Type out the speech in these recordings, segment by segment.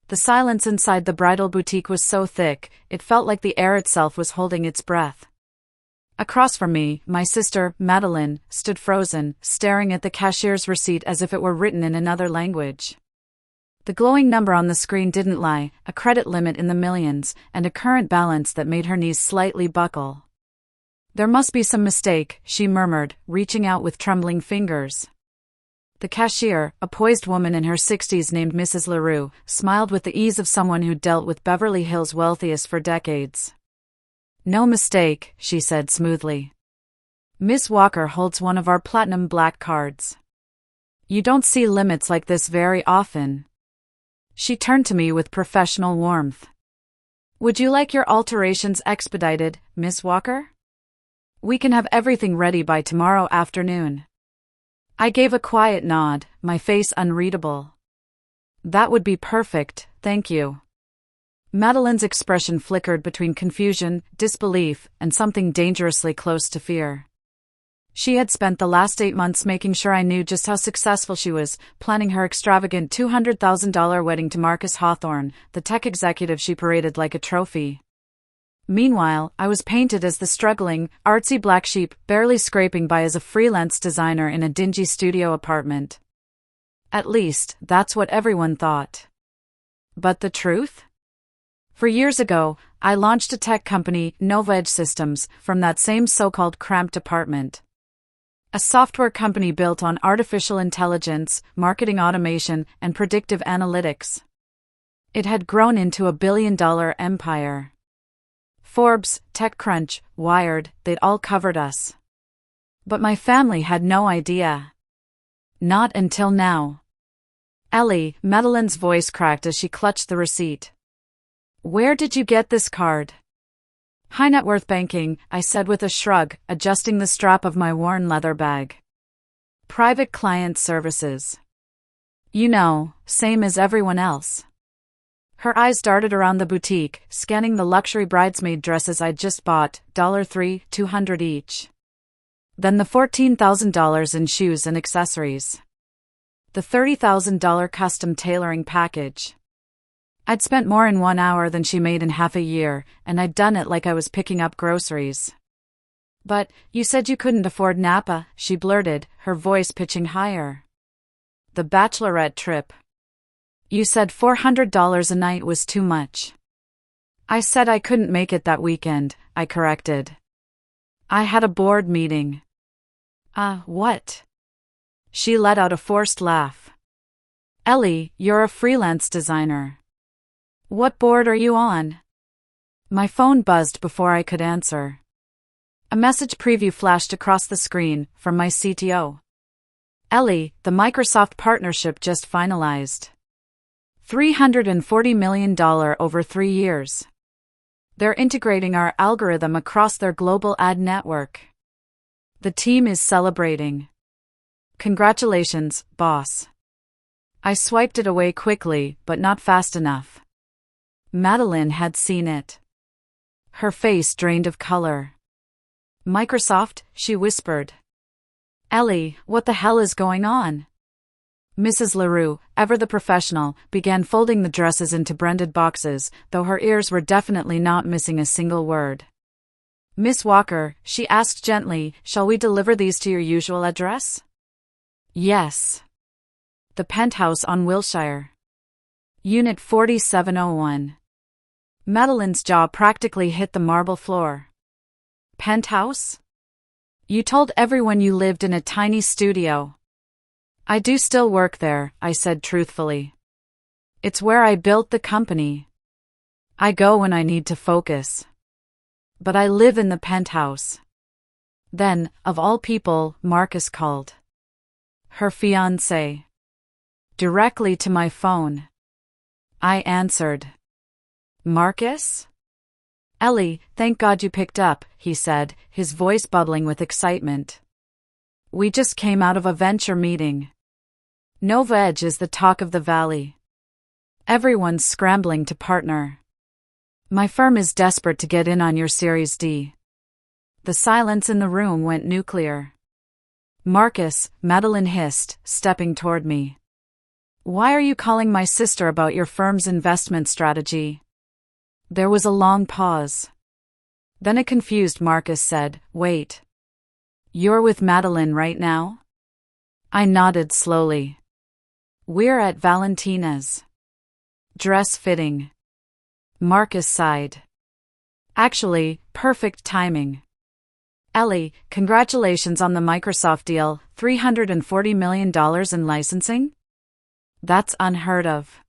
The silence inside the bridal boutique was so thick, it felt like the air itself was holding its breath. Across from me, my sister, Madeline, stood frozen, staring at the cashier's receipt as if it were written in another language. The glowing number on the screen didn't lie, a credit limit in the millions, and a current balance that made her knees slightly buckle. "There must be some mistake," she murmured, reaching out with trembling fingers. The cashier, a poised woman in her 60s named Mrs. LaRue, smiled with the ease of someone who'd dealt with Beverly Hills' wealthiest for decades. "No mistake," she said smoothly. "Miss Walker holds one of our platinum black cards. You don't see limits like this very often." She turned to me with professional warmth. "Would you like your alterations expedited, Miss Walker? We can have everything ready by tomorrow afternoon." I gave a quiet nod, my face unreadable. "That would be perfect, thank you." Madeline's expression flickered between confusion, disbelief, and something dangerously close to fear. She had spent the last 8 months making sure I knew just how successful she was, planning her extravagant $200,000 wedding to Marcus Hawthorne, the tech executive she paraded like a trophy. Meanwhile, I was painted as the struggling, artsy black sheep, barely scraping by as a freelance designer in a dingy studio apartment. At least, that's what everyone thought. But the truth? For years ago, I launched a tech company, Nova Edge Systems, from that same so-called cramped apartment. A software company built on artificial intelligence, marketing automation, and predictive analytics. It had grown into a billion-dollar empire. Forbes, TechCrunch, Wired, they'd all covered us. But my family had no idea. Not until now. "Ellie," Madeline's voice cracked as she clutched the receipt. "Where did you get this card?" "High net worth banking," I said with a shrug, adjusting the strap of my worn leather bag. "Private client services. You know, same as everyone else." Her eyes darted around the boutique, scanning the luxury bridesmaid dresses I'd just bought, $3, $200 each. Then the $14,000 in shoes and accessories. The $30,000 custom tailoring package. I'd spent more in 1 hour than she made in half a year, and I'd done it like I was picking up groceries. "But, you said you couldn't afford Napa," she blurted, her voice pitching higher. "The bachelorette trip. You said $400 a night was too much." "I said I couldn't make it that weekend," I corrected. "I had a board meeting." What?" She let out a forced laugh. "Ellie, you're a freelance designer. What board are you on?" My phone buzzed before I could answer. A message preview flashed across the screen, from my CTO. "Ellie, the Microsoft partnership just finalized. $340 million over 3 years. They're integrating our algorithm across their global ad network. The team is celebrating. Congratulations, boss." I swiped it away quickly, but not fast enough. Madeline had seen it. Her face drained of color. "Microsoft," she whispered. "Ellie, what the hell is going on?" Mrs. LaRue, ever the professional, began folding the dresses into branded boxes, though her ears were definitely not missing a single word. "Miss Walker," she asked gently, "shall we deliver these to your usual address?" "Yes. The penthouse on Wilshire. Unit 4701. Madeline's jaw practically hit the marble floor. "Penthouse? You told everyone you lived in a tiny studio." "I do still work there," I said truthfully. "It's where I built the company. I go when I need to focus. But I live in the penthouse." Then, of all people, Marcus called. Her fiancé. Directly to my phone. I answered. "Marcus?" "Ellie, thank God you picked up," he said, his voice bubbling with excitement. "We just came out of a venture meeting. Nova Edge is the talk of the valley. Everyone's scrambling to partner. My firm is desperate to get in on your Series D." The silence in the room went nuclear. "Marcus," Madeline hissed, stepping toward me. Why are you calling my sister about your firm's investment strategy? There was a long pause. Then a confused Marcus said, Wait. You're with Madeline right now? I nodded slowly. We're at Valentina's. Dress fitting. Marcus sighed. Actually, perfect timing. Ellie, congratulations on the Microsoft deal, $340 million in licensing? That's unheard of.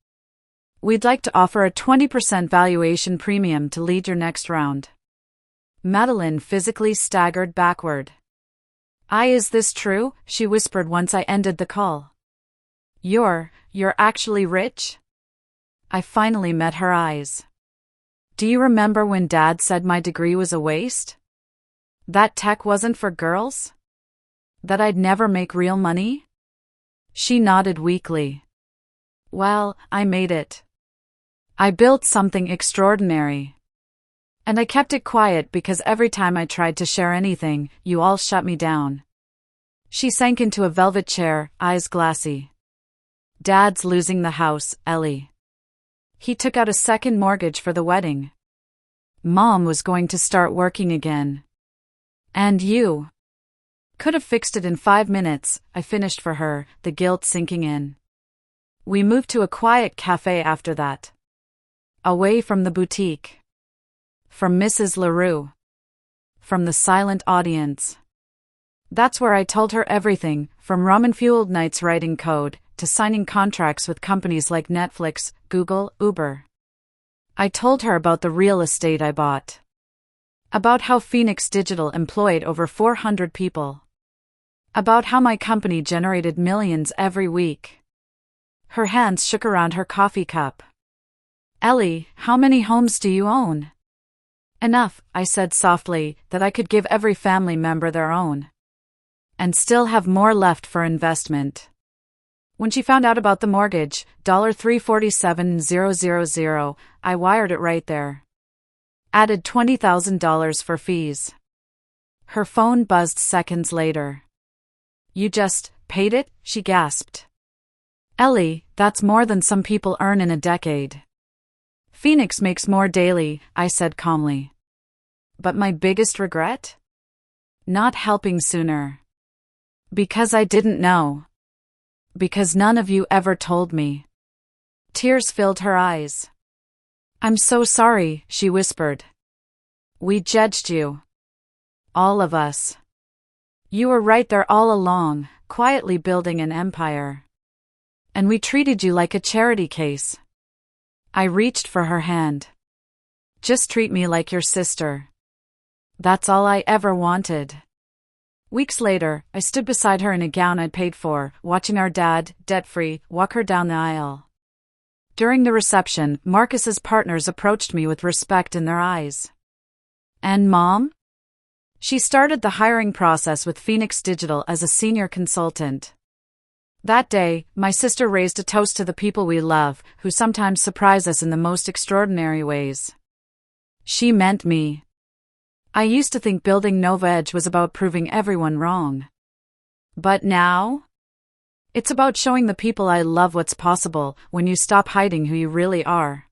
We'd like to offer a 20% valuation premium to lead your next round. Madeline physically staggered backward. Is this true? She whispered once I ended the call. You're actually rich? I finally met her eyes. Do you remember when Dad said my degree was a waste? That tech wasn't for girls? That I'd never make real money? She nodded weakly. Well, I made it. I built something extraordinary. And I kept it quiet because every time I tried to share anything, you all shut me down. She sank into a velvet chair, eyes glassy. Dad's losing the house, Ellie. He took out a second mortgage for the wedding. Mom was going to start working again. And you could have fixed it in 5 minutes, I finished for her, the guilt sinking in. We moved to a quiet cafe after that. Away from the boutique. From Mrs. LaRue. From the silent audience. That's where I told her everything, from ramen-fueled nights writing code, to signing contracts with companies like Netflix, Google, Uber. I told her about the real estate I bought. About how Phoenix Digital employed over 400 people. About how my company generated millions every week. Her hands shook around her coffee cup. Ellie, how many homes do you own? Enough, I said softly, that I could give every family member their own. And still have more left for investment. When she found out about the mortgage, $347,000, I wired it right there. Added $20,000 for fees. Her phone buzzed seconds later. You just paid it? She gasped. Ellie, that's more than some people earn in a decade. Phoenix makes more daily, I said calmly. But my biggest regret? Not helping sooner. Because I didn't know. Because none of you ever told me. Tears filled her eyes. I'm so sorry, she whispered. We judged you. All of us. You were right there all along, quietly building an empire. And we treated you like a charity case. I reached for her hand. Just treat me like your sister. That's all I ever wanted. Weeks later, I stood beside her in a gown I'd paid for, watching our dad, debt-free, walk her down the aisle. During the reception, Marcus's partners approached me with respect in their eyes. And Mom? She started the hiring process with Phoenix Digital as a senior consultant. That day, my sister raised a toast to the people we love, who sometimes surprise us in the most extraordinary ways. She meant me. I used to think building Nova Edge was about proving everyone wrong. But now? It's about showing the people I love what's possible when you stop hiding who you really are.